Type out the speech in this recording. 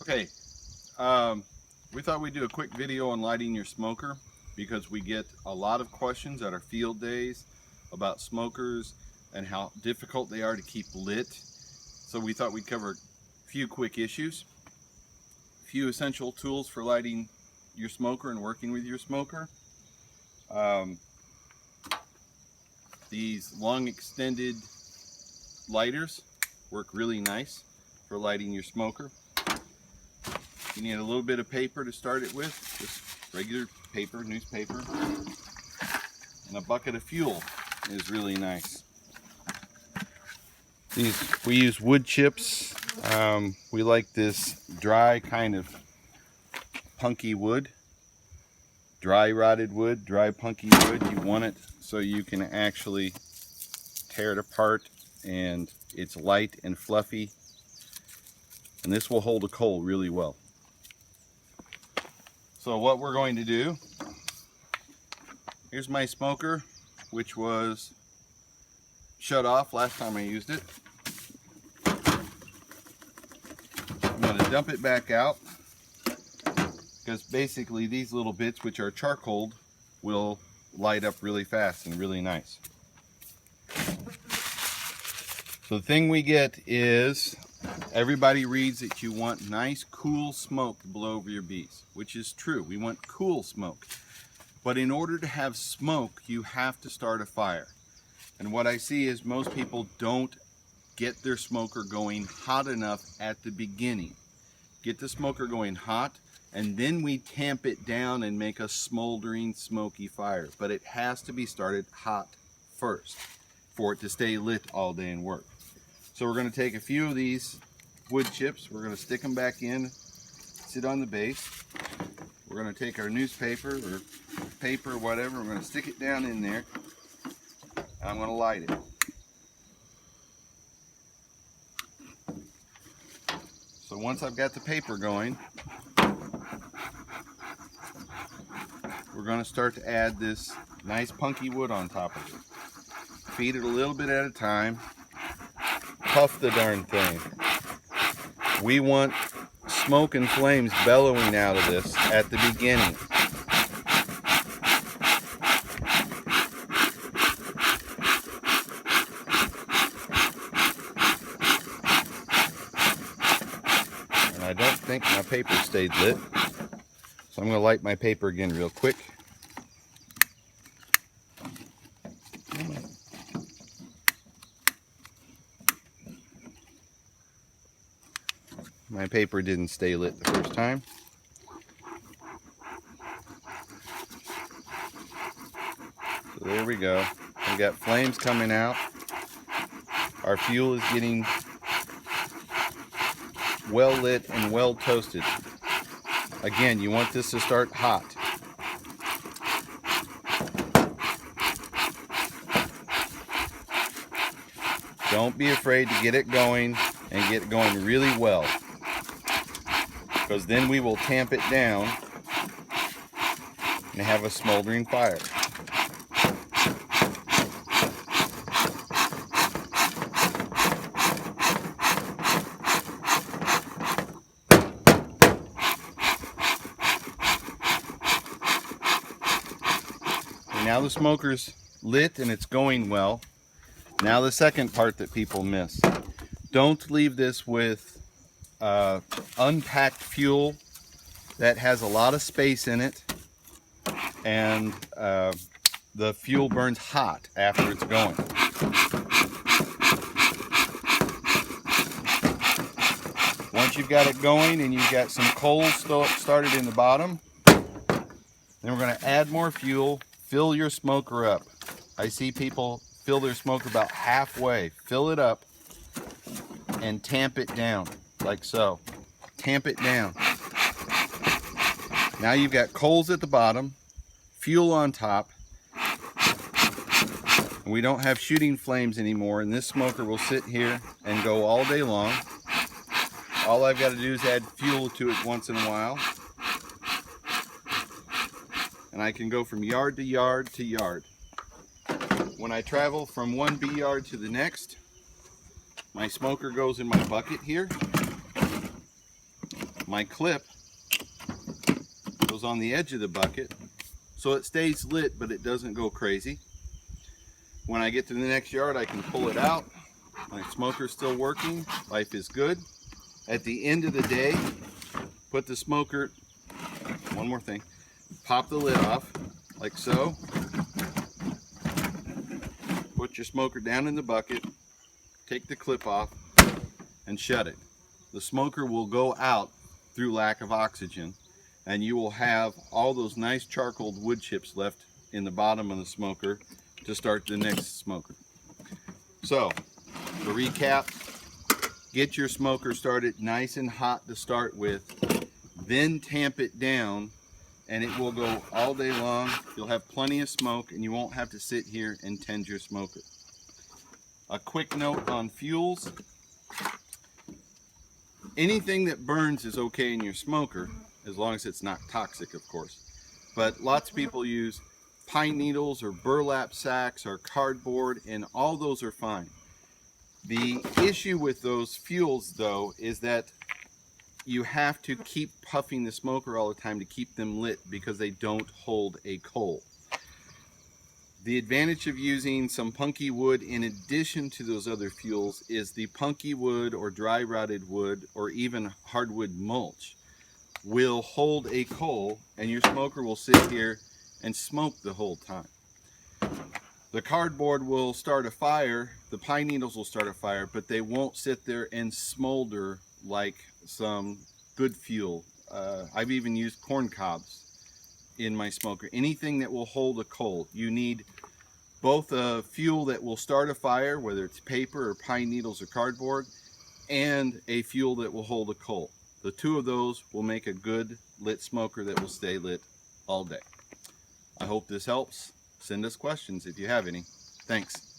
Okay, we thought we'd do a quick video on lighting your smoker because we get a lot of questions at our field days about smokers and how difficult they are to keep lit. So we thought we'd cover a few quick issues, a few essential tools for lighting your smoker and working with your smoker. Um, these long extended lighters work really nice for lighting your smoker. You need a little bit of paper to start it with, just regular paper, newspaper, and a bucket of fuel is really nice. We use wood chips. We like this dry kind of punky wood, dry rotted wood, dry punky wood. You want it so you can actually tear it apart and it's light and fluffy, and this will hold a coal really well. So what we're going to do, here's my smoker, which was shut off last time I used it. I'm going to dump it back out because basically these little bits, which are charcoal, will light up really fast and really nice. So the thing we get is, everybody reads that you want nice cool smoke to blow over your bees, which is true. We want cool smoke. But in order to have smoke, you have to start a fire. And what I see is most people don't get their smoker going hot enough at the beginning. Get the smoker going hot, and then we tamp it down and make a smoldering, smoky fire. But it has to be started hot first for it to stay lit all day and work. So we're going to take a few of these wood chips, we're going to stick them back in, sit on the base. We're going to take our newspaper or paper or whatever, we're going to stick it down in there, and I'm going to light it. So once I've got the paper going, we're going to start to add this nice punky wood on top of it. Feed it a little bit at a time. Puff the darn thing. We want smoke and flames bellowing out of this at the beginning. And I don't think my paper stayed lit, so I'm going to light my paper again real quick. My paper didn't stay lit the first time. So there we go. We got flames coming out. Our fuel is getting well lit and well toasted. Again, you want this to start hot. Don't be afraid to get it going and get it going really well, because then we will tamp it down and have a smoldering fire. And now the smoker's lit and it's going well. Now the second part that people miss. Don't leave this with unpacked fuel that has a lot of space in it, and the fuel burns hot after it's going. Once you've got it going and you've got some coals started in the bottom, then we're going to add more fuel, fill your smoker up. I see people fill their smoker about halfway. Fill it up and tamp it down like so. Tamp it down. Now you've got coals at the bottom, fuel on top. We don't have shooting flames anymore, and this smoker will sit here and go all day long. All I've got to do is add fuel to it once in a while, and I can go from yard to yard to yard. When I travel from one bee yard to the next, my smoker goes in my bucket here. my clip goes on the edge of the bucket so it stays lit but it doesn't go crazy. When I get to the next yard, I can pull it out. My smoker's still working. Life is good. At the end of the day, put the smoker, one more thing, pop the lid off like so. Put your smoker down in the bucket, take the clip off, and shut it. The smoker will go out through lack of oxygen, and you will have all those nice charcoal wood chips left in the bottom of the smoker to start the next smoker. So, to recap, get your smoker started nice and hot to start with, then tamp it down, and it will go all day long. You'll have plenty of smoke, and you won't have to sit here and tend your smoker. A quick note on fuels. Anything that burns is okay in your smoker, as long as it's not toxic, of course. But lots of people use pine needles or burlap sacks or cardboard, and all those are fine. The issue with those fuels, though, is that you have to keep puffing the smoker all the time to keep them lit because they don't hold a coal. The advantage of using some punky wood in addition to those other fuels is the punky wood or dry rotted wood or even hardwood mulch will hold a coal, and your smoker will sit here and smoke the whole time. The cardboard will start a fire, the pine needles will start a fire, but they won't sit there and smolder like some good fuel. I've even used corn cobs in my smoker. Anything that will hold a coal. You need both a fuel that will start a fire, whether it's paper or pine needles or cardboard, and a fuel that will hold a coal. The two of those will make a good lit smoker that will stay lit all day. I hope this helps. Send us questions if you have any. Thanks.